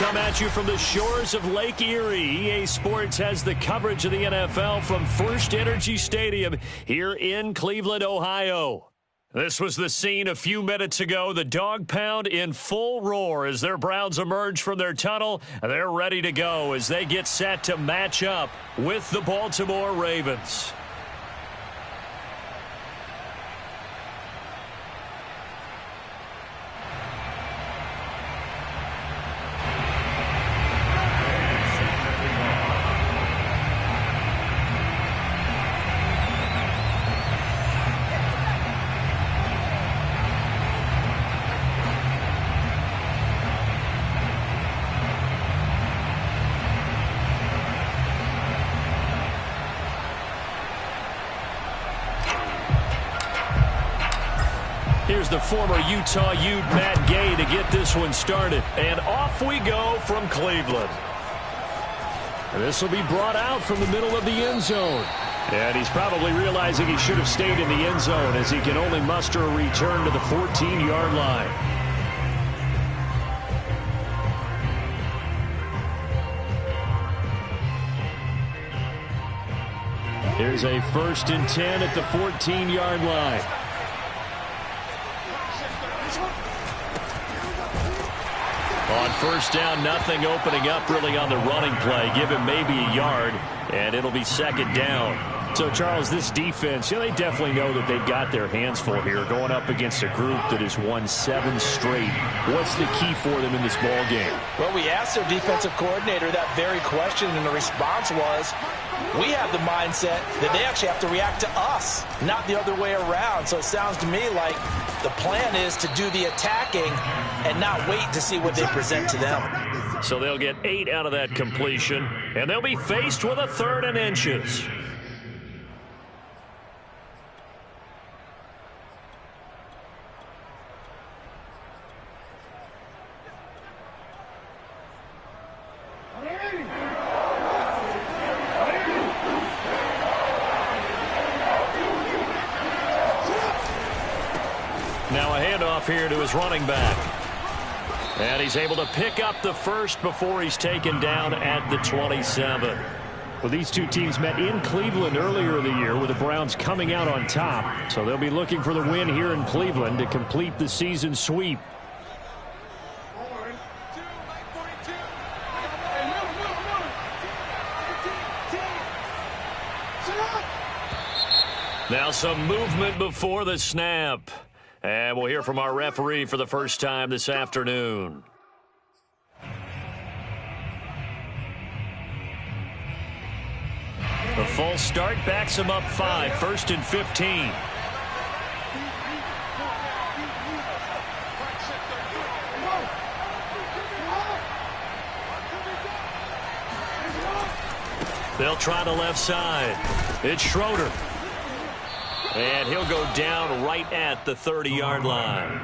come at you from the shores of Lake Erie. EA Sports has the coverage of the NFL from First Energy Stadium here in Cleveland, Ohio. This was the scene a few minutes ago. The dog pound in full roar as their Browns emerge from their tunnel. They're ready to go as they get set to match up with the Baltimore Ravens. Here's the former Utah Ute, Matt Gay, to get this one started. And off we go from Cleveland. This will be brought out from the middle of the end zone. And he's probably realizing he should have stayed in the end zone as he can only muster a return to the 14-yard line. Here's a 1st and 10 at the 14-yard line. On first down, nothing opening up really on the running play. Give him maybe a yard, and it'll be 2nd down. So, Charles, this defense, they definitely know that they've got their hands full here going up against a group that has won 7 straight. What's the key for them in this ball game? Well, we asked their defensive coordinator that very question, and the response was, we have the mindset that they actually have to react to us, not the other way around. So it sounds to me like the plan is to do the attacking and not wait to see what they present to them. So they'll get 8 out of that completion, and they'll be faced with a 3rd and inches. Now a handoff here to his running back. And he's able to pick up the first before he's taken down at the 27. Well, these two teams met in Cleveland earlier in the year with the Browns coming out on top. So they'll be looking for the win here in Cleveland to complete the season sweep. Now some movement before the snap. And we'll hear from our referee for the first time this afternoon. The false start backs him up 5, 1st and 15. They'll try the left side. It's Schroeder. And he'll go down right at the 30-yard line.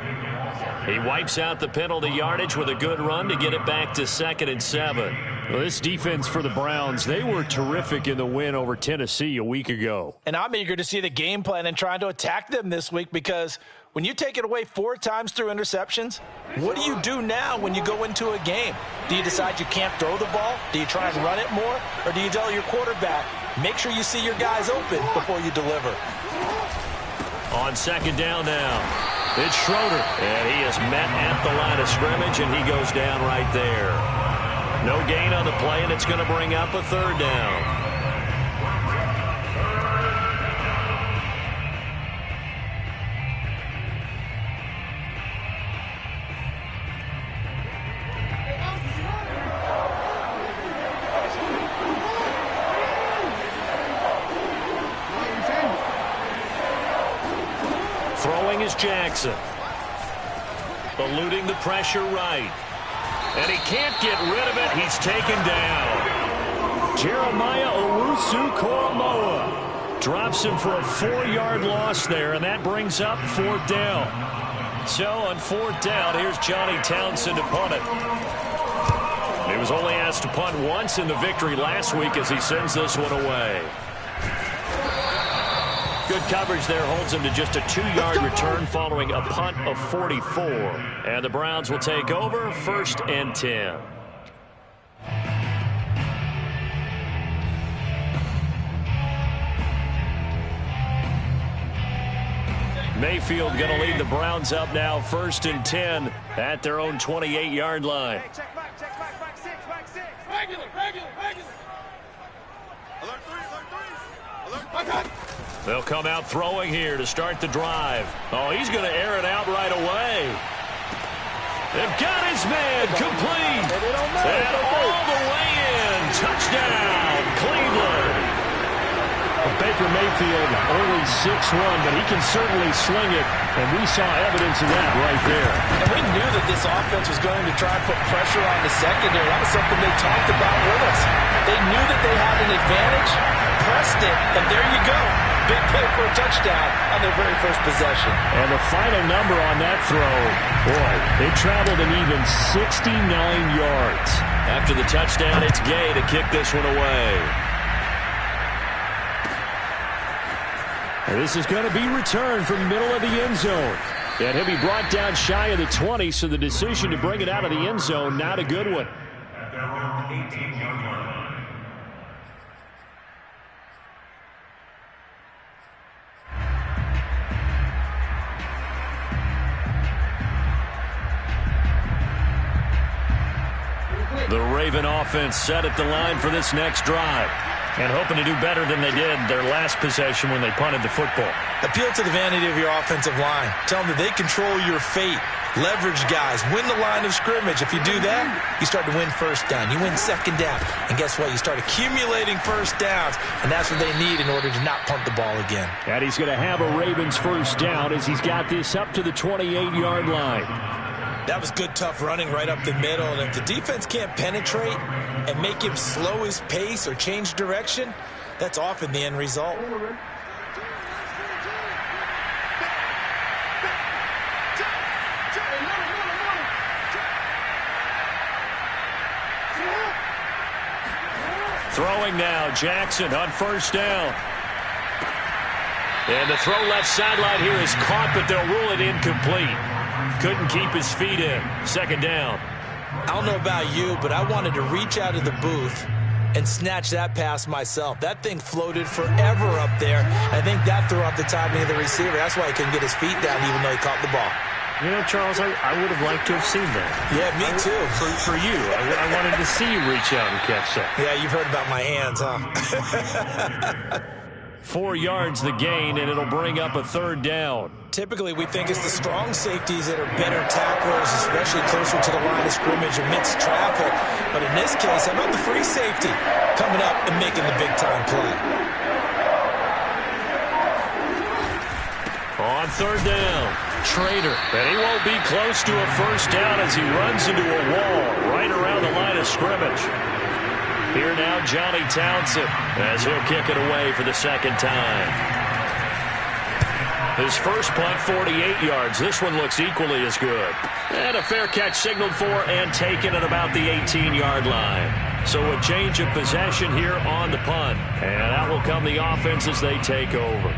He wipes out the penalty yardage with a good run to get it back to 2nd and 7. Well, this defense for the Browns, they were terrific in the win over Tennessee a week ago. And I'm eager to see the game plan and trying to attack them this week, because when you take it away 4 times through interceptions, what do you do now when you go into a game? Do you decide you can't throw the ball? Do you try and run it more? Or do you tell your quarterback, make sure you see your guys open before you deliver? On 2nd down now, it's Schroeder. And he is met at the line of scrimmage, and he goes down right there. No gain on the play, and it's going to bring up a 3rd down. Throwing is Jackson. Eluding the pressure right. And he can't get rid of it. He's taken down. Jeremiah Owusu-Koramoah drops him for a 4-yard loss there, and that brings up 4th down. So on 4th down, here's Johnny Townsend to punt it. He was only asked to punt once in the victory last week as he sends this one away. Good coverage there holds him to just a 2-yard return following a punt of 44. And the Browns will take over 1st and 10. Mayfield going to lead the Browns up now, 1st and 10 at their own 28-yard line. Hey, check back, back six. Regular. Alert three. They'll come out throwing here to start the drive. Oh, he's going to air it out right away. They've got his man complete. And all the way in. Touchdown, Cleveland. Baker Mayfield only 6'1", but he can certainly sling it, and we saw evidence of that right there. And we knew that this offense was going to try and put pressure on the secondary. That was something they talked about with us. They knew that they had an advantage, pressed it, and there you go. Big play for a touchdown on their very first possession. And the final number on that throw, boy, they traveled an even 69 yards. After the touchdown, it's Gay to kick this one away. And this is going to be returned from the middle of the end zone. And he'll be brought down shy of the 20, so the decision to bring it out of the end zone, not a good one. At their own 18-yard line. The Raven offense set at the line for this next drive, and hoping to do better than they did their last possession when they punted the football. Appeal to the vanity of your offensive line. Tell them that they control your fate. Leverage guys. Win the line of scrimmage. If you do that, you start to win first down. You win second down. And guess what? You start accumulating first downs. And that's what they need in order to not punt the ball again. And he's going to have a Ravens first down as he's got this up to the 28-yard line. That was good, tough running right up the middle. And if the defense can't penetrate and make him slow his pace or change direction, that's often the end result. Throwing now, Jackson on first down. And the throw left sideline here is caught, but they'll rule it incomplete. Couldn't keep his feet in. Second down. I don't know about you, but I wanted to reach out of the booth and snatch that pass myself. That thing floated forever up there. I think that threw off the timing of the receiver. That's why he couldn't get his feet down even though he caught the ball. You know, Charles, I would have liked to have seen that. Yeah, me too. For you. I wanted to see you reach out and catch that. Yeah, you've heard about my hands, huh? 4 yards the gain, and it'll bring up a third down. Typically, we think it's the strong safeties that are better tacklers, especially closer to the line of scrimmage amidst traffic. But in this case, how about the free safety coming up and making the big-time play? On third down, Trader. And he won't be close to a first down as he runs into a wall right around the line of scrimmage. Here now, Johnny Townsend, as he'll kick it away for the second time. His first punt, 48 yards. This one looks equally as good. And a fair catch signaled for and taken at about the 18-yard line. So a change of possession here on the punt. And out will come the offense as they take over.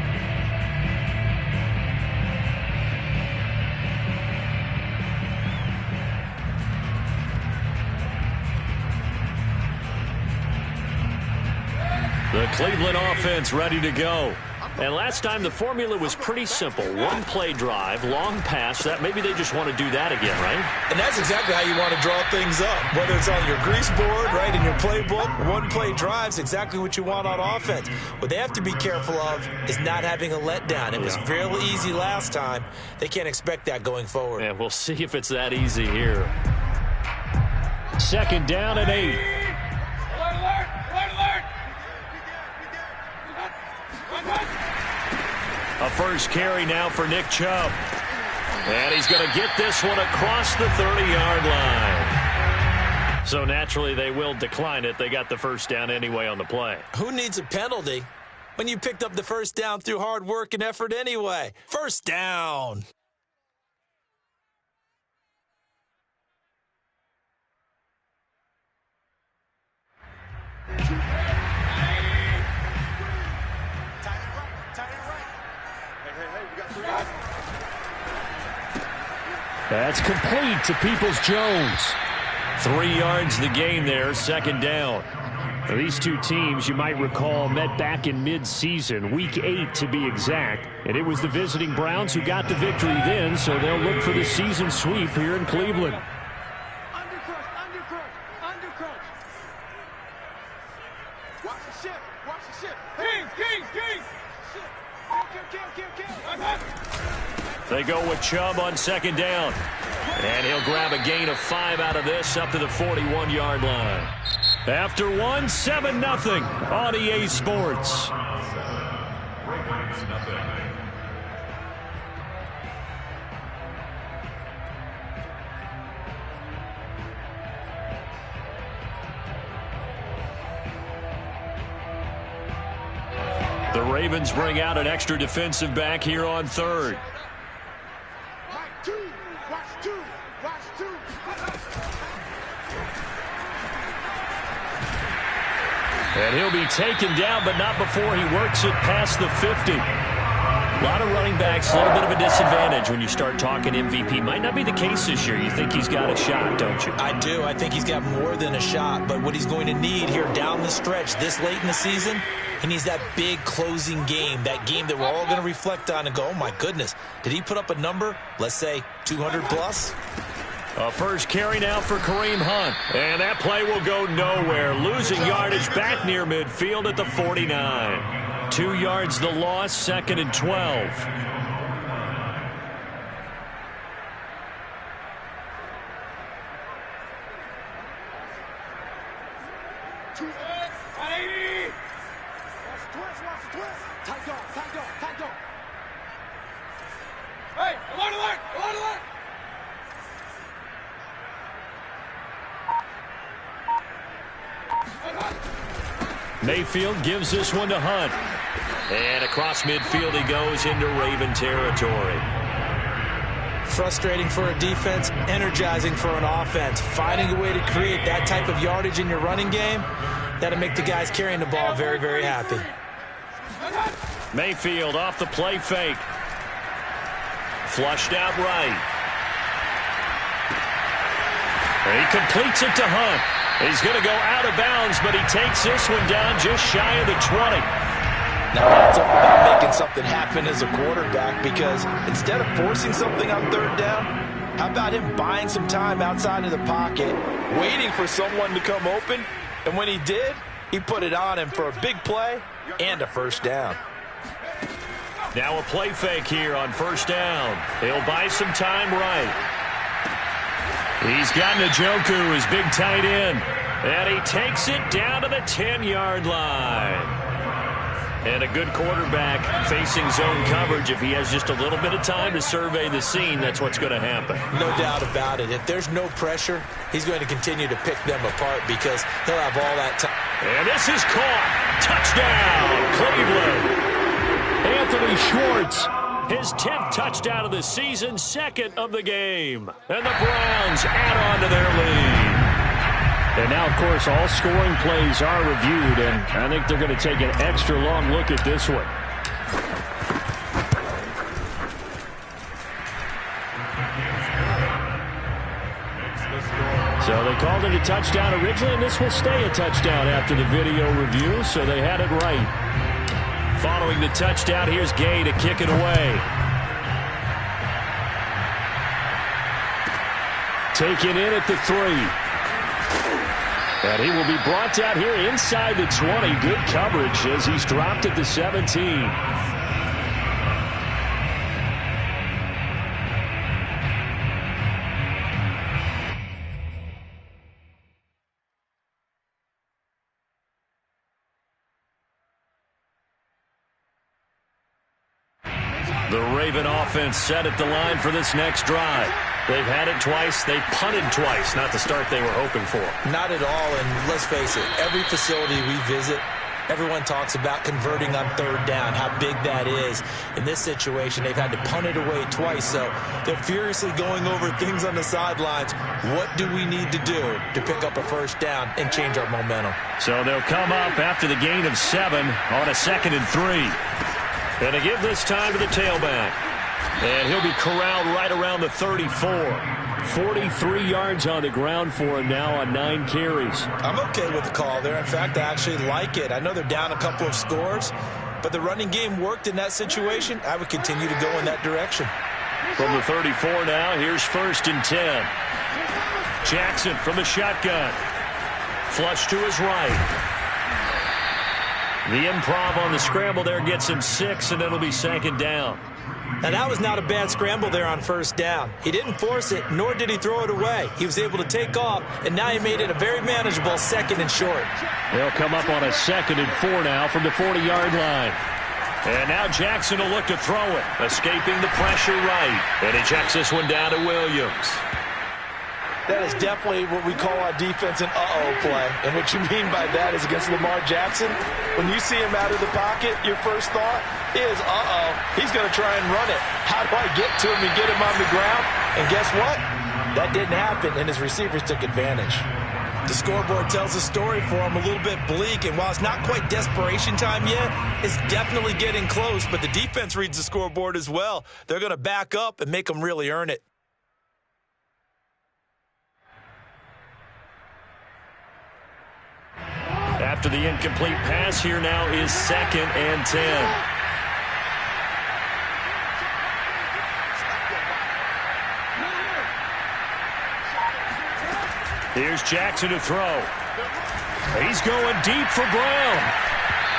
The Cleveland offense ready to go. And last time the formula was pretty simple. One play drive, long pass. That maybe they just want to do that again, right? And that's exactly how you want to draw things up. Whether it's on your grease board, right, in your playbook, one play drive's exactly what you want on offense. What they have to be careful of is not having a letdown. It was real easy last time. They can't expect that going forward. And we'll see if it's that easy here. Second down and 8. A first carry now for Nick Chubb. And he's going to get this one across the 30-yard line. So naturally they will decline it. They got the first down anyway on the play. Who needs a penalty when you picked up the first down through hard work and effort anyway? First down. That's complete to Peoples-Jones. 3 yards the gain there, second down. These two teams, you might recall, met back in mid-season, Week 8 to be exact. And it was the visiting Browns who got the victory then, so they'll look for the season sweep here in Cleveland. Watch the ship. Watch the ship. Kings. Kill. They go with Chubb on second down. And he'll grab a gain of 5 out of this up to the 41-yard line. After one, 7-0 on EA Sports. The Ravens bring out an extra defensive back here on third. And he'll be taken down, but not before he works it past the 50. A lot of running backs, a little bit of a disadvantage when you start talking MVP. Might not be the case this year. You think he's got a shot, don't you? I do. I think he's got more than a shot. But what he's going to need here down the stretch this late in the season, he needs that big closing game, that game that we're all going to reflect on and go, oh, my goodness, did he put up a number, let's say 200 plus? A first carry now for Kareem Hunt. And that play will go nowhere. Losing yardage back near midfield at the 49. 2 yards the loss, 2nd and 12. Hey, alert! Mayfield gives this one to Hunt. And across midfield he goes into Raven territory. Frustrating for a defense, energizing for an offense. Finding a way to create that type of yardage in your running game, that'll make the guys carrying the ball very, very happy. Mayfield off the play fake. Flushed out right. He completes it to Hunt. He's going to go out of bounds, but he takes this one down just shy of the 20. Now that's about making something happen as a quarterback, because instead of forcing something on third down, how about him buying some time outside of the pocket, waiting for someone to come open, and when he did, he put it on him for a big play and a first down. Now a play fake here on first down. He'll buy some time right. He's got Njoku, his big tight end. And he takes it down to the 10-yard line. And a good quarterback facing zone coverage. If he has just a little bit of time to survey the scene, that's what's going to happen. No doubt about it. If there's no pressure, he's going to continue to pick them apart because he'll have all that time. And this is caught. Touchdown, Cleveland. Anthony Schwartz, his 10th touchdown of the season, 2nd of the game. And the Browns add on to their lead. And now, of course, all scoring plays are reviewed, and I think they're going to take an extra long look at this one. So they called it a touchdown originally, and this will stay a touchdown after the video review, so they had it right. Following the touchdown, here's Gay to kick it away. Taken in at the 3. And he will be brought down here inside the 20. Good coverage as he's dropped at the 17. The Raven offense set at the line for this next drive. They've had it twice. They've punted twice. Not the start they were hoping for. Not at all, and let's face it, every facility we visit, everyone talks about converting on third down, how big that is. In this situation, they've had to punt it away twice, so they're furiously going over things on the sidelines. What do we need to do to pick up a first down and change our momentum? So they'll come up after the gain of 7 on a 2nd and 3. And to give this time to the tailback. And he'll be corralled right around the 34. 43 yards on the ground for him now on 9 carries. I'm okay with the call there. In fact, I actually like it. I know they're down a couple of scores, but the running game worked in that situation. I would continue to go in that direction. From the 34 now, here's 1st and 10. Jackson from the shotgun. Flush to his right. The improv on the scramble there gets him 6, and it'll be 2nd down. Now, that was not a bad scramble there on 1st down. He didn't force it, nor did he throw it away. He was able to take off, and now he made it a very manageable 2nd and short. They'll come up on a 2nd and 4 now from the 40-yard line. And now Jackson will look to throw it, escaping the pressure right. And he checks this one down to Williams. That is definitely what we call our defense an uh-oh play. And what you mean by that is against Lamar Jackson, when you see him out of the pocket, your first thought is, uh-oh, he's going to try and run it. How do I get to him and get him on the ground? And guess what? That didn't happen, and his receivers took advantage. The scoreboard tells a story for him, a little bit bleak, and while it's not quite desperation time yet, it's definitely getting close, but the defense reads the scoreboard as well. They're going to back up and make them really earn it. After the incomplete pass, here now is 2nd and 10. Here's Jackson to throw. He's going deep for Brown.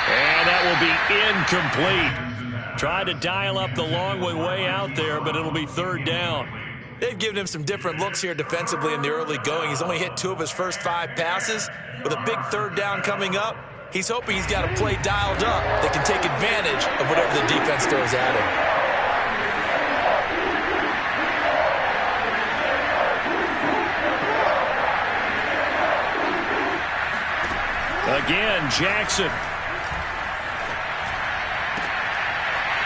And that will be incomplete. Tried to dial up the long way out there, but it'll be 3rd down. They've given him some different looks here defensively in the early going. He's only hit 2 of his first 5 passes. With a big 3rd down coming up, he's hoping he's got a play dialed up that can take advantage of whatever the defense throws at him. Again, Jackson.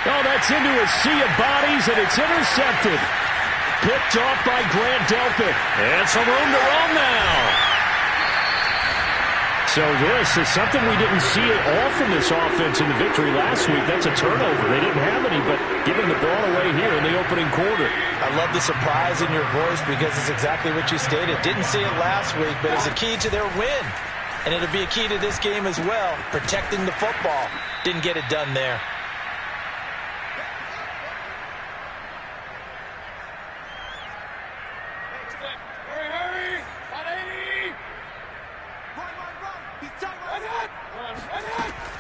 Oh, that's into a sea of bodies, and it's intercepted. Picked off by Grant Delpit. And some room to run now. So this is something we didn't see at all from this offense in the victory last week. That's a turnover. They didn't have any, but giving the ball away here in the opening quarter. I love the surprise in your voice because it's exactly what you stated. Didn't see it last week, but it's a key to their win. And it'll be a key to this game as well, protecting the football. Didn't get it done there.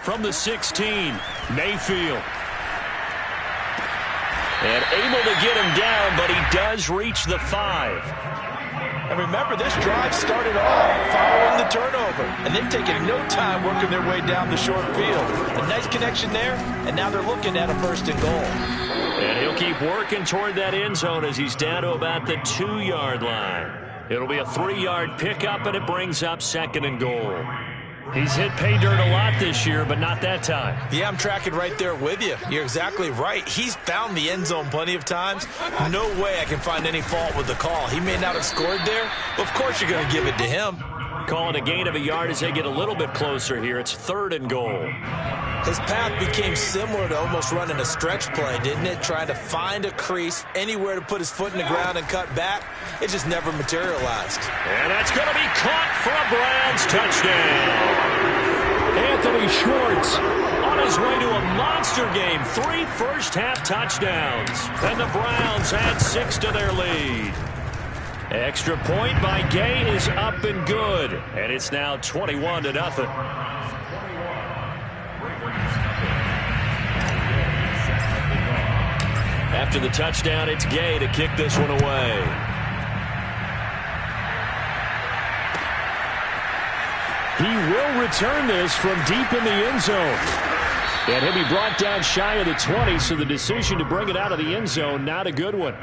From the 16, Mayfield. And able to get him down, but he does reach the 5. And remember, this drive started off following the turnover. And they've taken no time working their way down the short field. A nice connection there, and now they're looking at a 1st and goal. And he'll keep working toward that end zone as he's down to about the 2-yard line. It'll be a 3-yard pickup, and it brings up 2nd and goal. He's hit pay dirt a lot this year, but not that time. Yeah, I'm tracking right there with you. You're exactly right. He's found the end zone plenty of times. No way I can find any fault with the call. He may not have scored there, but of course you're going to give it to him. Calling a gain of a yard as they get a little bit closer here. It's 3rd and goal. His path became similar to almost running a stretch play, didn't it? Trying to find a crease, anywhere to put his foot in the ground and cut back. It just never materialized. And that's going to be caught for a Browns touchdown. Anthony Schwartz on his way to a monster game. 3 first-half touchdowns. And the Browns add 6 to their lead. Extra point by Gay is up and good. And it's now 21-0. After the touchdown, it's Gay to kick this one away. He will return this from deep in the end zone. And he'll be brought down shy of the 20, so the decision to bring it out of the end zone, not a good one.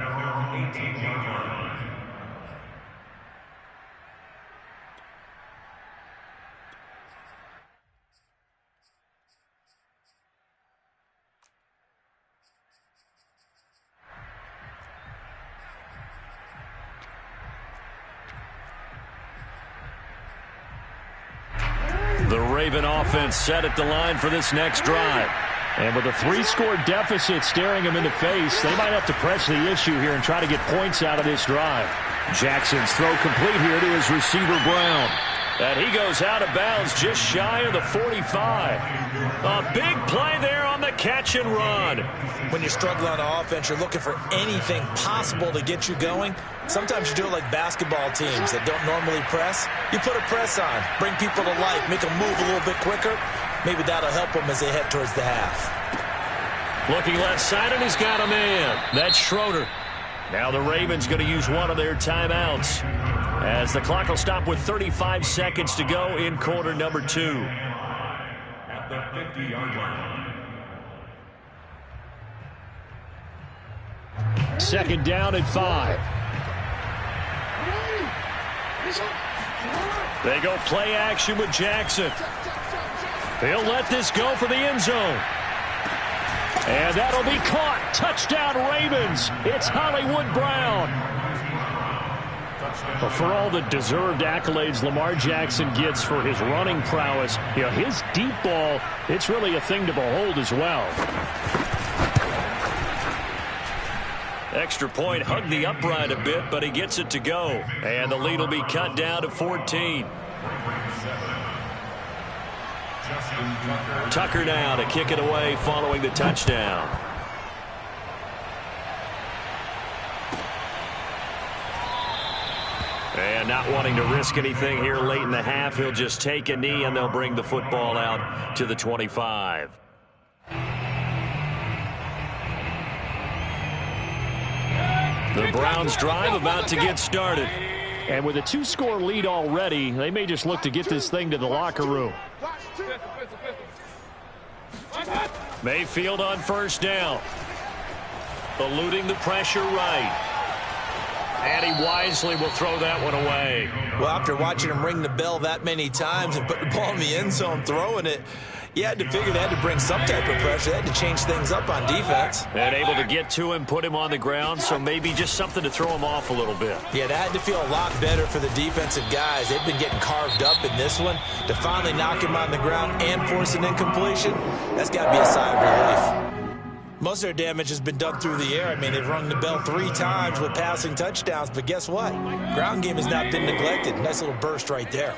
The Raven offense set at the line for this next drive. And with a 3-score deficit staring him in the face, they might have to press the issue here and try to get points out of this drive. Jackson's throw complete here to his receiver, Brown. And he goes out of bounds just shy of the 45. A big play there on the catch and run. When you're struggling on offense, you're looking for anything possible to get you going. Sometimes you do it like basketball teams that don't normally press. You put a press on, bring people to life, make them move a little bit quicker. Maybe that'll help them as they head towards the half. Looking left side, and he's got a man. That's Schroeder. Now the Ravens going to use one of their timeouts, as the clock will stop with 35 seconds to go in quarter number 2. At the 50-yard line. Second down and 5. They go play action with Jackson. He'll let this go for the end zone. And that'll be caught. Touchdown, Ravens. It's Hollywood Brown. Well, for all the deserved accolades Lamar Jackson gets for his running prowess, his deep ball, it's really a thing to behold as well. Extra point, hugged the upright a bit, but he gets it to go. And the lead will be cut down to 14. Tucker now to kick it away following the touchdown. And not wanting to risk anything here late in the half, he'll just take a knee and they'll bring the football out to the 25. The Browns drive about to get started. And with a 2-score lead already, they may just look to get this thing to the locker room. Mayfield on first down. Eluding the pressure right. And he wisely will throw that one away. Well, after watching him ring the bell that many times and put the ball in the end zone, throwing it, you had to figure they had to bring some type of pressure. They had to change things up on defense. And able to get to him, put him on the ground, so maybe just something to throw him off a little bit. Yeah, that had to feel a lot better for the defensive guys. They've been getting carved up in this one. To finally knock him on the ground and force an incompletion, that's got to be a sigh of relief. Most of their damage has been done through the air. I mean, they've rung the bell 3 times with passing touchdowns, but guess what? Ground game has not been neglected. Nice little burst right there.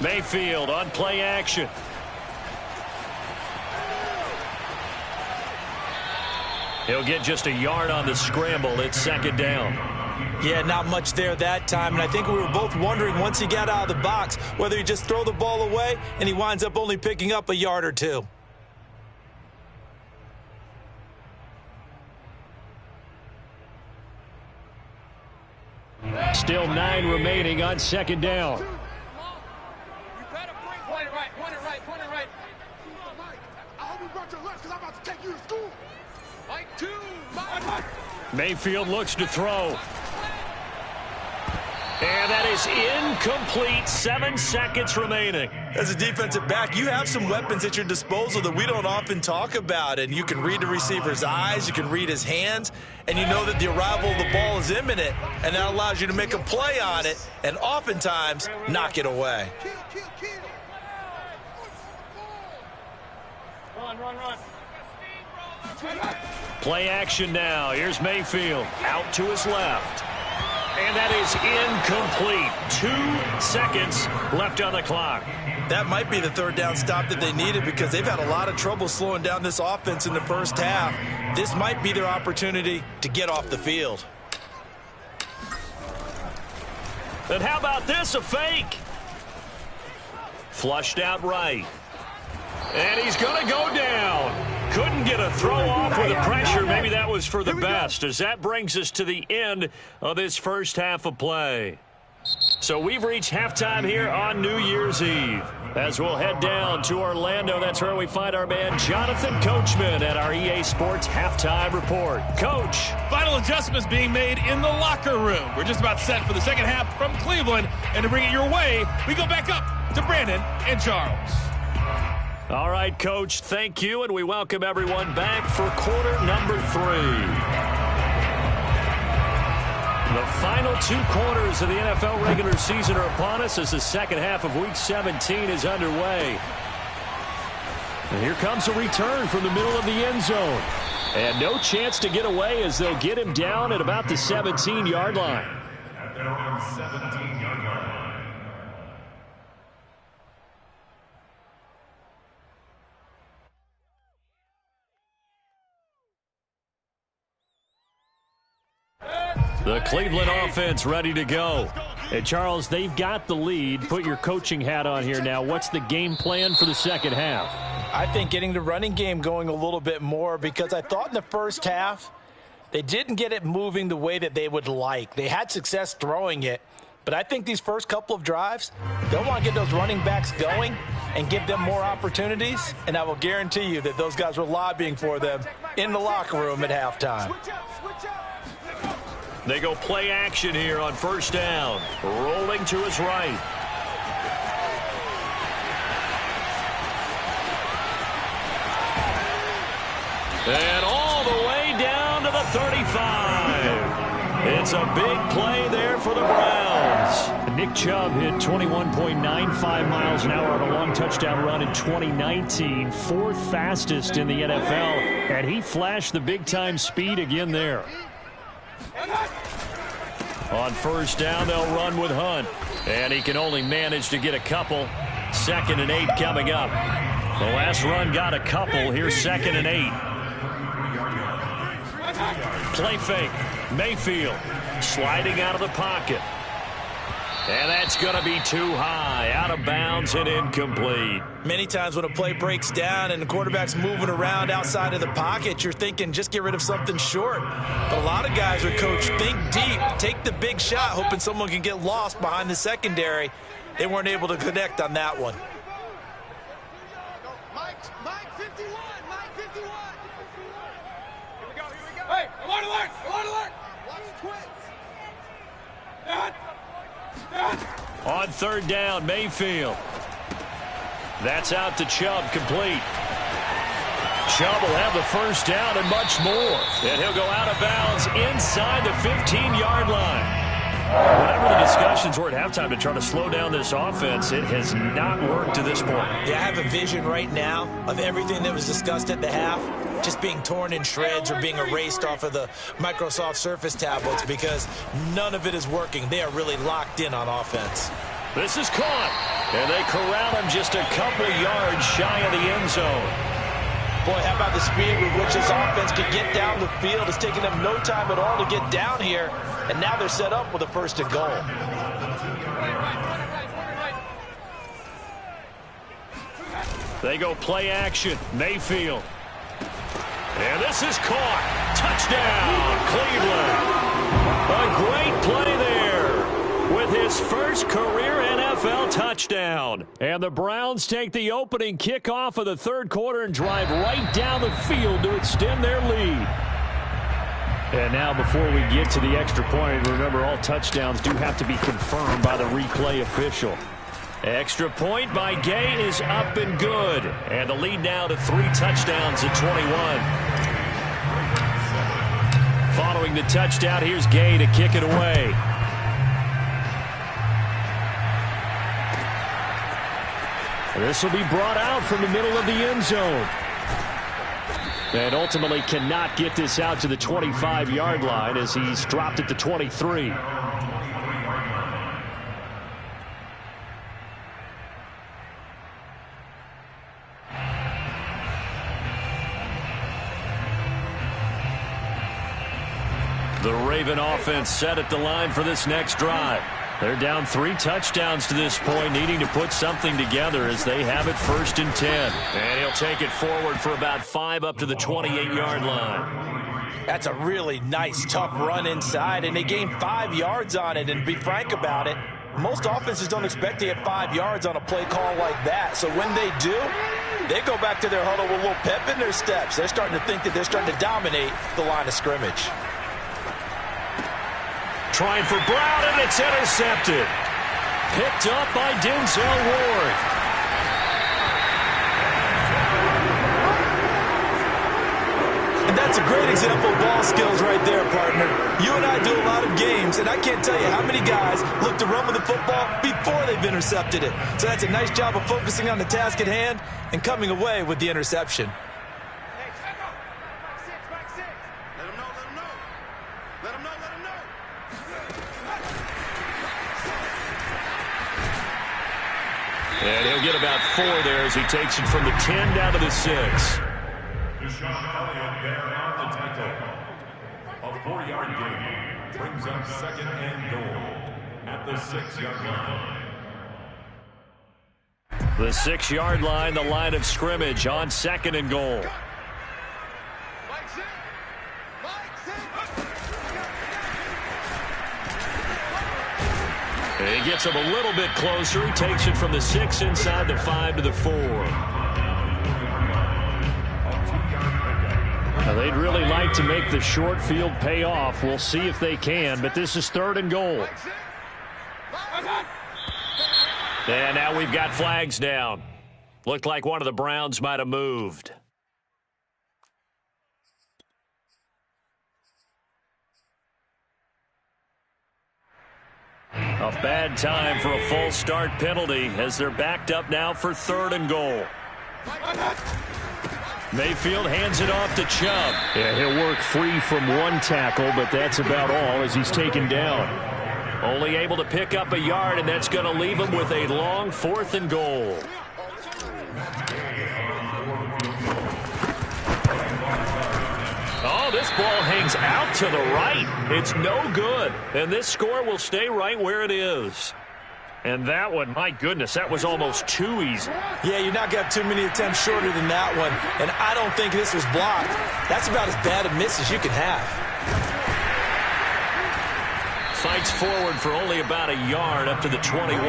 Mayfield on play action. He'll get just a yard on the scramble. It's second down. Yeah, not much there that time, and I think we were both wondering once he got out of the box whether he just throw the ball away and he winds up only picking up a yard or 2. Still 9 remaining on second down. Mayfield looks to throw. And that is incomplete. 7 seconds remaining. As a defensive back, you have some weapons at your disposal that we don't often talk about. And you can read the receiver's eyes, you can read his hands, and you know that the arrival of the ball is imminent. And that allows you to make a play on it and oftentimes knock it away. Run. Play action now. Here's Mayfield out to his left. And that is incomplete. 2 seconds left on the clock. That might be the third down stop that they needed because they've had a lot of trouble slowing down this offense in the first half. This might be their opportunity to get off the field. And how about this, a fake? Flushed out right. And he's going to go down. Couldn't get a throw off with the pressure. Maybe that was for the best, as that brings us to the end of this first half of play. So we've reached halftime here on New Year's Eve. As we'll head down to Orlando, that's where we find our man Jonathan Coachman at our EA Sports Halftime Report. Coach. Final adjustments being made in the locker room. We're just about set for the second half from Cleveland. And to bring it your way, we go back up to Brandon and Charles. All right, Coach, thank you, and we welcome everyone back for quarter number 3. The final 2 quarters of the NFL regular season are upon us as the second half of Week 17 is underway. And here comes a return from the middle of the end zone. And no chance to get away as they'll get him down at about the 17-yard line. At their own 17-yard line. The Cleveland offense ready to go. And Charles, they've got the lead. Put your coaching hat on here now. What's the game plan for the second half? I think getting the running game going a little bit more, because I thought in the first half they didn't get it moving the way that they would like. They had success throwing it, but I think these first couple of drives, they'll want to get those running backs going and give them more opportunities, and I will guarantee you that those guys were lobbying for them in the locker room at halftime. They go play action here on first down. Rolling to his right. And all the way down to the 35. It's a big play there for the Browns. Nick Chubb hit 21.95 miles an hour on a long touchdown run in 2019. 4th fastest in the NFL. And he flashed the big-time speed again there. On first down, they'll run with Hunt. And he can only manage to get a couple. 2nd and 8 coming up. The last run got a couple. Here's 2nd and 8. Play fake. Mayfield sliding out of the pocket. And that's going to be too high. Out of bounds and incomplete. Many times when a play breaks down and the quarterback's moving around outside of the pocket, you're thinking just get rid of something short. But a lot of guys are coached, think deep, take the big shot, hoping someone can get lost behind the secondary. They weren't able to connect on that one. Mike 51, Mike 51. Here we go. Hey, alert, alert. Watch the twins. On third down, Mayfield. That's out to Chubb, complete. Chubb will have the first down and much more. And he'll go out of bounds inside the 15-yard line. Whatever the discussions were at halftime to try to slow down this offense, it has not worked to this point. Yeah, I have a vision right now of everything that was discussed at the half just being torn in shreds or being erased off of the Microsoft Surface tablets, because none of it is working. They are really locked in on offense. This is caught, and they corral him just a couple yards shy of the end zone. Boy, how about the speed with which this offense could get down the field? It's taken them no time at all to get down here, and now they're set up with a 1st and goal. They go play action. Mayfield. And this is caught. Touchdown, Cleveland. A great play there with his first career NFL touchdown. And the Browns take the opening kickoff of the 3rd quarter and drive right down the field to extend their lead. And now before we get to the extra point, remember all touchdowns do have to be confirmed by the replay official. Extra point by Gay is up and good. And the lead now to 3 touchdowns at 21. Following the touchdown, here's Gay to kick it away. This will be brought out from the middle of the end zone. And ultimately cannot get this out to the 25-yard line as he's dropped at the 23. The Raven offense set at the line for this next drive. They're down 3 touchdowns to this point, needing to put something together as they have it 1st and 10. And he'll take it forward for about 5 up to the 28-yard line. That's a really nice, tough run inside, and they gained 5 yards on it. And to be frank about it, most offenses don't expect to get 5 yards on a play call like that. So when they do, they go back to their huddle with a little pep in their steps. They're starting to think that they're starting to dominate the line of scrimmage. Trying for Brown, and it's intercepted. Picked up by Denzel Ward. And That's a great example of ball skills right there, partner. You and I do a lot of games, and I can't tell you how many guys look to run with the football before they've intercepted it. So that's a nice job of focusing on the task at hand and coming away with the interception. And he'll get about 4 there as he takes it from the 10 down to the 6. Deshaun Elliott there on the tackle. A 4-yard gain brings up 2nd and goal at the 6-yard line. The 6-yard line, the line of scrimmage on 2nd and goal. He gets him a little bit closer. He takes it from the 6 inside the 5 to the 4. Now, they'd really like to make the short field pay off. We'll see if they can, but this is 3rd and goal. And now we've got flags down. Looked like one of the Browns might have moved. A bad time for a false start penalty as they're backed up now for 3rd and goal. Mayfield hands it off to Chubb. Yeah, he'll work free from one tackle, but that's about all as he's taken down. Only able to pick up a yard, and that's going to leave him with a long 4th and goal. Oh, this ball hangs out to the right. It's no good. And this score will stay right where it is. And that one, my goodness, that was almost too easy. Yeah, you're not going to have too many attempts shorter than that one. And I don't think this was blocked. That's about as bad a miss as you can have. Fights forward for only about a yard up to the 21.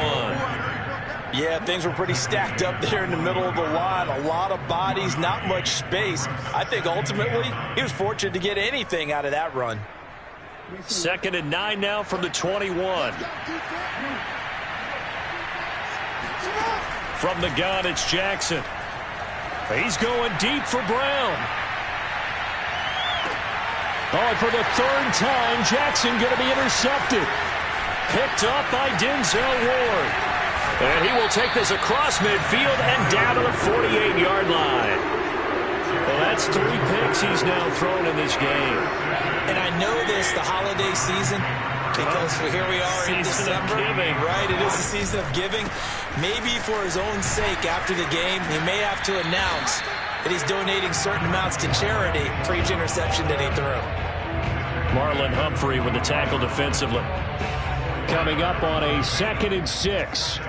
Yeah, things were pretty stacked up there in the middle of the line. A lot of bodies, not much space. I think ultimately he was fortunate to get anything out of that run. 2nd and 9 now from the 21. From the gun, it's Jackson. He's going deep for Brown. Oh, for the 3rd time, Jackson going to be intercepted. Picked up by Denzel Ward. And he will take this across midfield and down to the 48-yard line. Well, that's 3 picks he's now thrown in this game. And I know this, the holiday season, because here we are in December. Right, it is the season of giving. Maybe for his own sake after the game, he may have to announce that he's donating certain amounts to charity for each interception that he threw. Marlon Humphrey with the tackle defensively. Coming up on a 2nd and 6.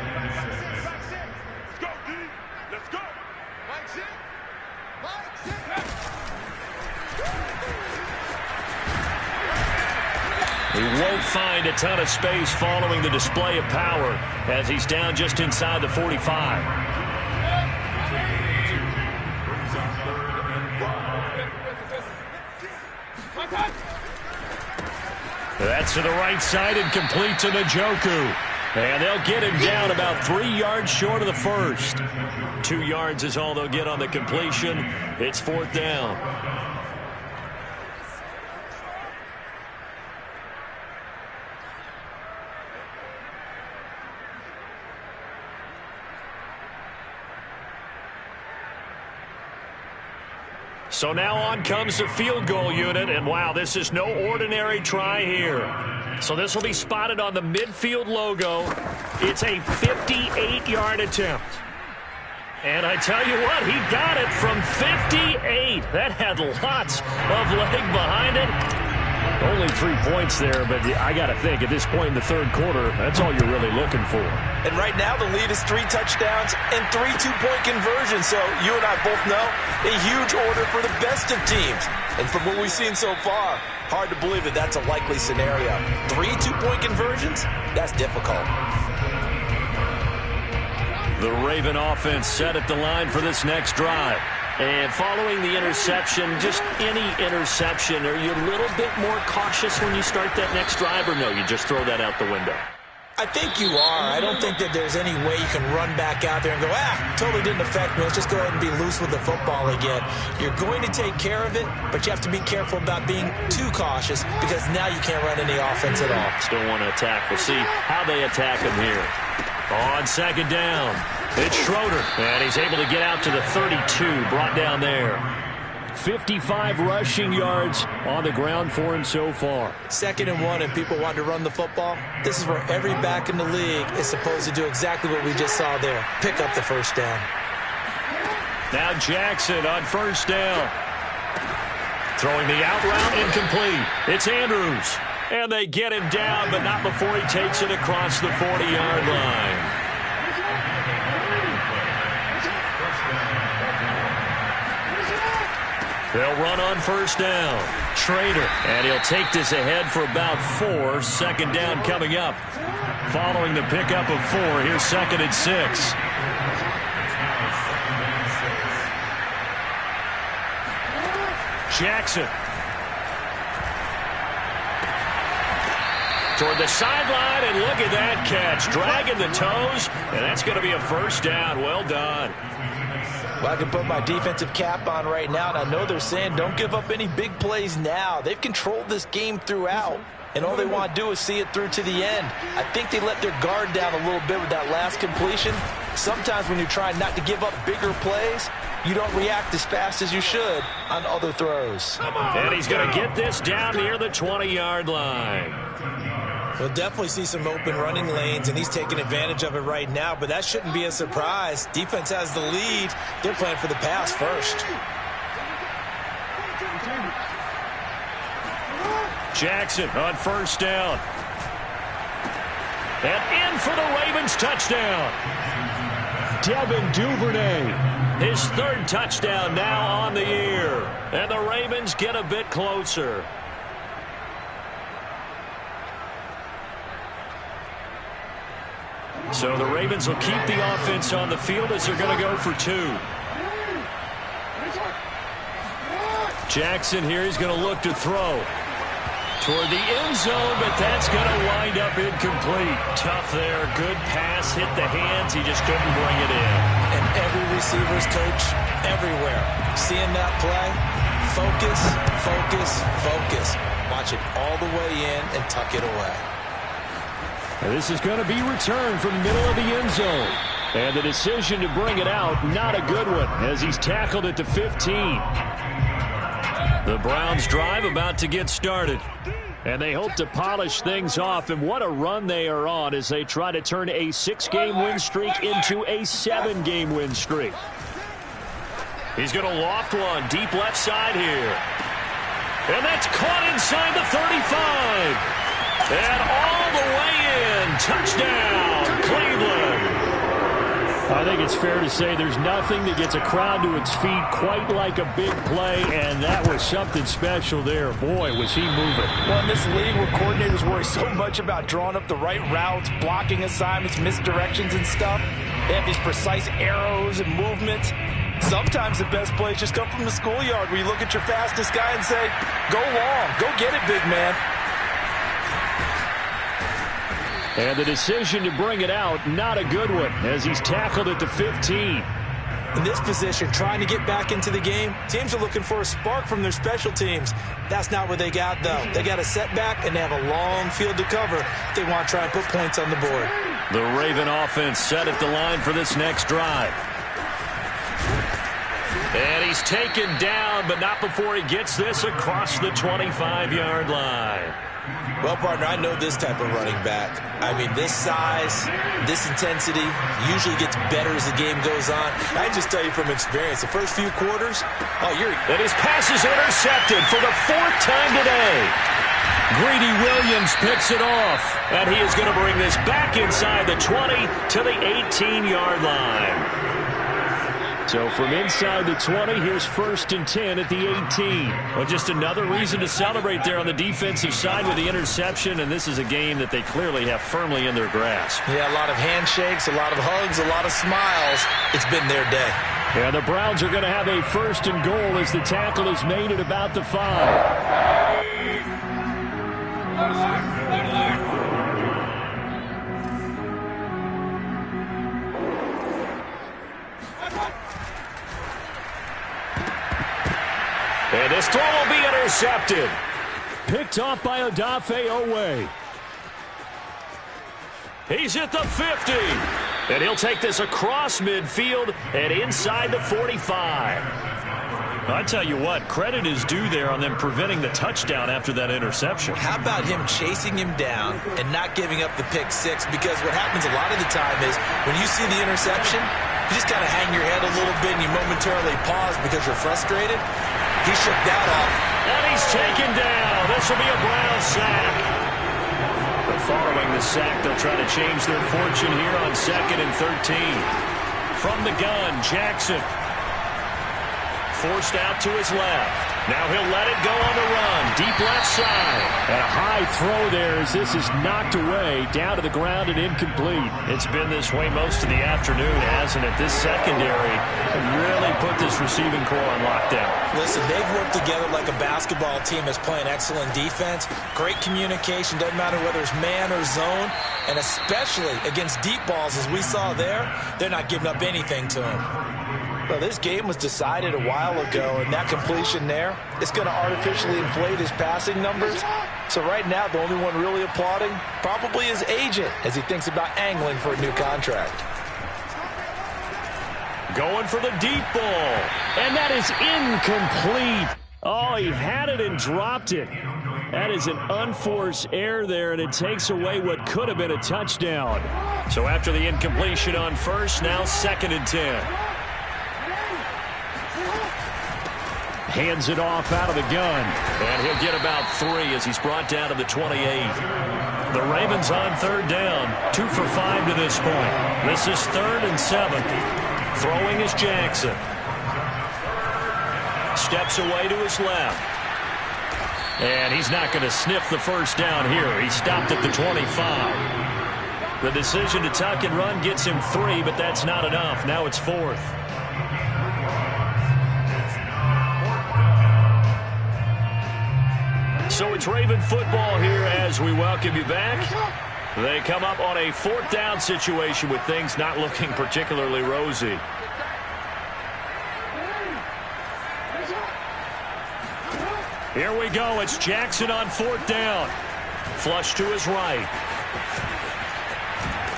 He won't find a ton of space following the display of power as he's down just inside the 45. That's to the right side and complete to Njoku. And they'll get him down about 3 yards short of the first. 2 yards is all they'll get on the completion. It's 4th down. So now on comes the field goal unit, and wow, this is no ordinary try here. So this will be spotted on the midfield logo. It's a 58-yard attempt. And I tell you what, he got it from 58. That had lots of leg behind it. Only 3 points there, but I got to think at this point in the 3rd quarter, that's all you're really looking for. And right now the lead is 3 touchdowns and 3 two-point conversions. So you and I both know a huge order for the best of teams. And from what we've seen so far, hard to believe that that's a likely scenario. 3 two-point conversions? That's difficult. The Raven offense set at the line for this next drive. And following the interception, just any interception, are you a little bit more cautious when you start that next drive, or no, you just throw that out the window? I think you are. I don't think that there's any way you can run back out there and go, totally didn't affect me. Let's just go ahead and be loose with the football again. You're going to take care of it, but you have to be careful about being too cautious because now you can't run any offense at all. Still want to attack. We'll see how they attack him here. On second down, it's Schroeder, and he's able to get out to the 32, brought down there. 55 rushing yards on the ground for him so far. 2nd and 1, and people want to run the football. This is where every back in the league is supposed to do exactly what we just saw there. Pick up the first down. Now Jackson on first down. Throwing the out route incomplete. It's Andrews. And they get him down, but not before he takes it across the 40-yard line. They'll run on first down. Schrader, and he'll take this ahead for about 4. 2nd down coming up. Following the pickup of 4, here's 2nd and 6. Jackson. Toward the sideline, and look at that catch. Dragging the toes, and that's going to be a first down. Well done. Well, I can put my defensive cap on right now, and I know they're saying don't give up any big plays now. They've controlled this game throughout, and all they want to do is see it through to the end. I think they let their guard down a little bit with that last completion. Sometimes when you're trying not to give up bigger plays, you don't react as fast as you should on other throws. And he's going to get this down near the 20-yard line. We'll definitely see some open running lanes, and he's taking advantage of it right now, but that shouldn't be a surprise. Defense has the lead. They're playing for the pass first. Jackson on first down. And in for the Ravens touchdown. Devin Duvernay. His 3rd touchdown now on the year. And the Ravens get a bit closer. So the Ravens will keep the offense on the field as they're going to go for 2. Jackson here, he's going to look to throw toward the end zone, but that's going to wind up incomplete. Tough there. Good pass, hit the hands. He just couldn't bring it in. And every receiver's coach everywhere. Seeing that play, focus, focus, focus. Watch it all the way in and tuck it away. This is going to be returned from the middle of the end zone. And the decision to bring it out, not a good one, as he's tackled at the 15. The Browns drive about to get started. And they hope to polish things off. And what a run they are on as they try to turn a 6-game win streak into a 7-game win streak. He's going to loft one deep left side here. And that's caught inside the 35. And all the way in. Touchdown, Cleveland. I think it's fair to say there's nothing that gets a crowd to its feet quite like a big play, and that was something special there. Boy, was he moving. Well, in this league where coordinators worry so much about drawing up the right routes, blocking assignments, misdirections and stuff, they have these precise arrows and movements. Sometimes the best plays just come from the schoolyard where you look at your fastest guy and say, go long, go get it, big man. And the decision to bring it out, not a good one, as he's tackled at the 15. In this position, trying to get back into the game, teams are looking for a spark from their special teams. That's not what they got, though. They got a setback, and they have a long field to cover if they want to try and put points on the board. The Raven offense set at the line for this next drive. And he's taken down, but not before he gets this across the 25-yard line. Well, partner, I know this type of running back. I mean, this size, this intensity usually gets better as the game goes on. I can just tell you from experience, the first few quarters, And his pass is intercepted for the 4th time today. Greedy Williams picks it off, and he is going to bring this back inside the 20 to the 18-yard line. So from inside the 20, here's 1st and 10 at the 18. Well, just another reason to celebrate there on the defensive side with the interception, and this is a game that they clearly have firmly in their grasp. Yeah, a lot of handshakes, a lot of hugs, a lot of smiles. It's been their day. Yeah, the Browns are going to have a 1st and goal as the tackle is made at about the 5. This throw will be intercepted. Picked off by Odafe Oweh. He's at the 50. And he'll take this across midfield and inside the 45. I tell you what, credit is due there on them preventing the touchdown after that interception. How about him chasing him down and not giving up the pick six? Because what happens a lot of the time is when you see the interception, you just kind of hang your head a little bit and you momentarily pause because you're frustrated. He shook that off. And he's taken down. This will be a Brown sack. But following the sack, they'll try to change their fortune here on 2nd and 13. From the gun, Jackson. Forced out to his left. Now he'll let it go on the run. Deep left side. And a high throw there as this is knocked away, down to the ground and incomplete. It's been this way most of the afternoon, hasn't it? This secondary really put this receiving core on lockdown. Listen, they've worked together like a basketball team that's playing excellent defense. Great communication. Doesn't matter whether it's man or zone. And especially against deep balls, as we saw there, they're not giving up anything to them. Well, this game was decided a while ago, and that completion there is going to artificially inflate his passing numbers. So right now, the only one really applauding probably his agent as he thinks about angling for a new contract. Going for the deep ball. And that is incomplete. Oh, he had it and dropped it. That is an unforced error there, and it takes away what could have been a touchdown. So after the incompletion on first, now 2nd and 10. Hands it off out of the gun. And he'll get about 3 as he's brought down to the 28. The Ravens on 3rd down. 2 for 5 to this point. This is 3rd and 7. Throwing is Jackson. Steps away to his left. And he's not going to sniff the first down here. He stopped at the 25. The decision to tuck and run gets him 3, but that's not enough. Now it's 4th. So it's Raven football here as we welcome you back. They come up on a 4th down situation with things not looking particularly rosy. Here we go. It's Jackson on 4th down. Flush to his right.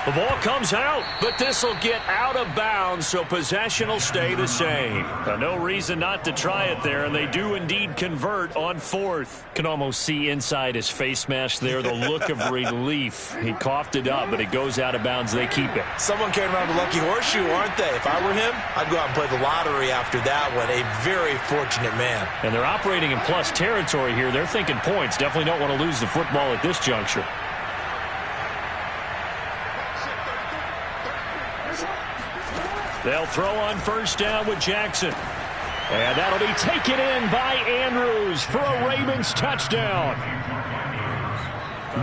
The ball comes out, but this will get out of bounds, so possession will stay the same. No reason not to try it there, and they do indeed convert on 4th. Can almost see inside his face mask there the look of relief. He coughed it up, but it goes out of bounds. They keep it. Someone came around the lucky horseshoe, aren't they? If I were him, I'd go out and play the lottery after that one. A very fortunate man. And they're operating in plus territory here. They're thinking points. Definitely don't want to lose the football at this juncture. They'll throw on 1st down with Jackson. And that'll be taken in by Andrews for a Ravens touchdown.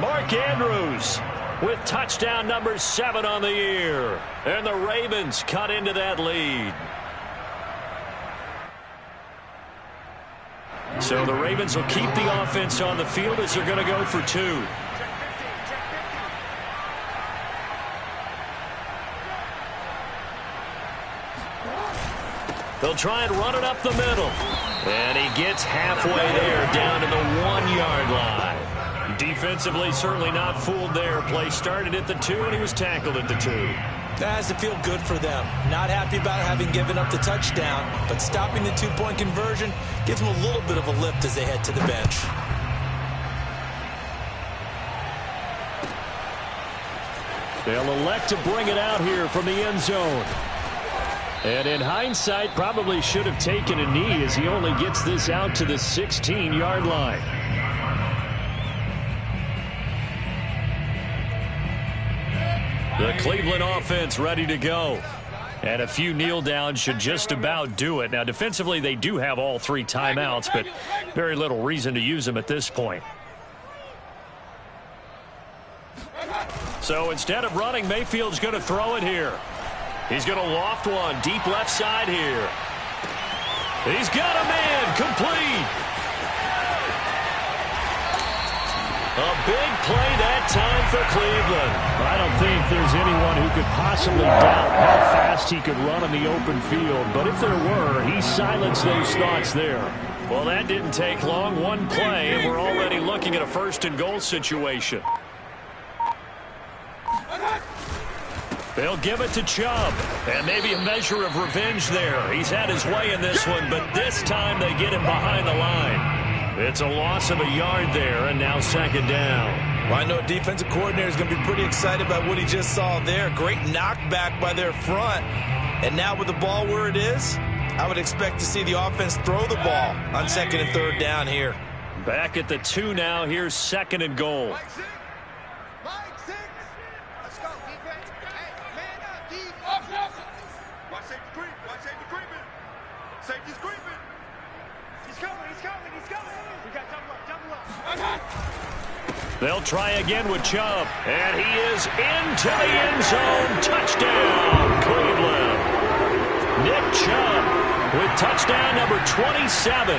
Mark Andrews with touchdown number 7 on the year. And the Ravens cut into that lead. So the Ravens will keep the offense on the field as they're going to go for 2. They'll try and run it up the middle. And he gets halfway there, down to the 1-yard line. Defensively, certainly not fooled there. Play started at the 2, and he was tackled at the 2. That has to feel good for them. Not happy about having given up the touchdown, but stopping the 2-point conversion gives them a little bit of a lift as they head to the bench. They'll elect to bring it out here from the end zone. And in hindsight, probably should have taken a knee as he only gets this out to the 16-yard line. The Cleveland offense ready to go. And a few kneel downs should just about do it. Now, defensively, they do have all 3 timeouts, but very little reason to use them at this point. So instead of running, Mayfield's going to throw it here. He's going to loft one deep left side here. He's got a man complete. A big play that time for Cleveland. I don't think there's anyone who could possibly doubt how fast he could run in the open field. But if there were, he silenced those thoughts there. Well, that didn't take long. One play, and we're already looking at a first-and-goal situation. They'll give it to Chubb. And maybe a measure of revenge there. He's had his way in this one, but this time they get him behind the line. It's a loss of a yard there, and now second down. Well, I know a defensive coordinator is going to be pretty excited about what he just saw there. Great knockback by their front. And now with the ball where it is, I would expect to see the offense throw the ball on second and third down here. Back at the 2 now. Here's second and goal. Mike 6. Let's go, defense. Hey, man up, defense. Watch safety creep. Watch safety creeping. Safety's creeping. He's coming. We got double up. They'll try again with Chubb. And he is into the end zone. Touchdown, Cleveland. Nick Chubb with touchdown number 27.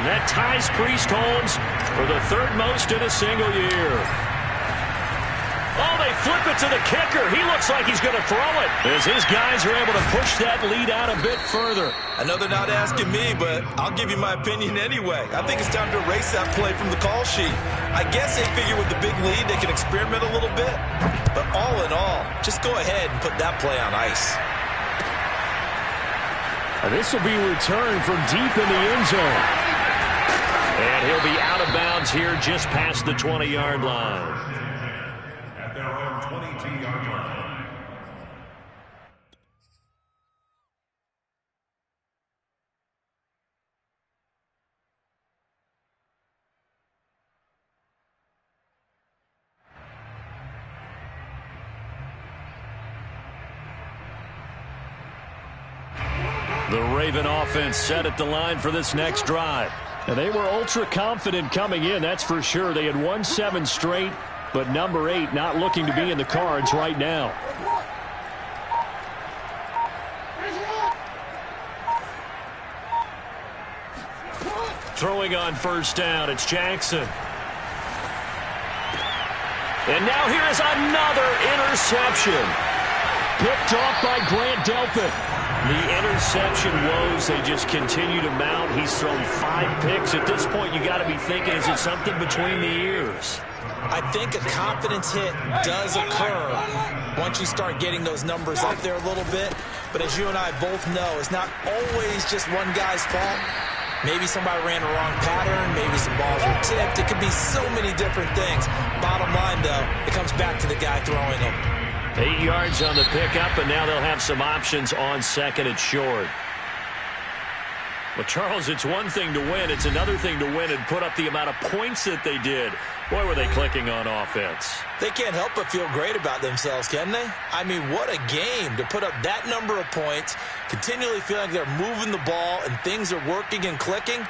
That ties Priest Holmes for the third most in a single year. Oh, they flip it to the kicker. He looks like he's going to throw it as his guys are able to push that lead out a bit further. I know they're not asking me, but I'll give you my opinion anyway. I think it's time to erase that play from the call sheet. I guess they figure with the big lead they can experiment a little bit. But all in all, just go ahead and put that play on ice. This will be returned from deep in the end zone. And he'll be out of bounds here just past the 20-yard line. At their own 22-yard line. The Raven offense set at the line for this next drive. And they were ultra confident coming in, that's for sure. They had won 7 straight, but number 8 not looking to be in the cards right now. Throwing on first down, it's Jackson. And now here is another interception. Picked off by Grant Delpit. The interception woes, they just continue to mount. He's thrown 5 picks. At this point, you got to be thinking, is it something between the ears? I think a confidence hit does occur once you start getting those numbers up there a little bit. But as you and I both know, it's not always just one guy's fault. Maybe somebody ran a wrong pattern. Maybe some balls were tipped. It could be so many different things. Bottom line, though, it comes back to the guy throwing them. 8 yards on the pickup, and now they'll have some options on second and short. Well, Charles, it's one thing to win. It's another thing to win and put up the amount of points that they did. Boy, were they clicking on offense. They can't help but feel great about themselves, can they? I mean, what a game to put up that number of points, continually feeling like they're moving the ball and things are working and clicking.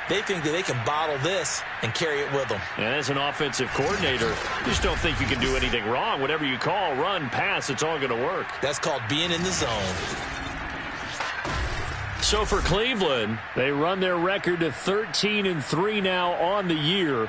They think that they can bottle this and carry it with them. And as an offensive coordinator, you just don't think you can do anything wrong. Whatever you call, run, pass, it's all going to work. That's called being in the zone. So for Cleveland, they run their record to 13-3 now on the year.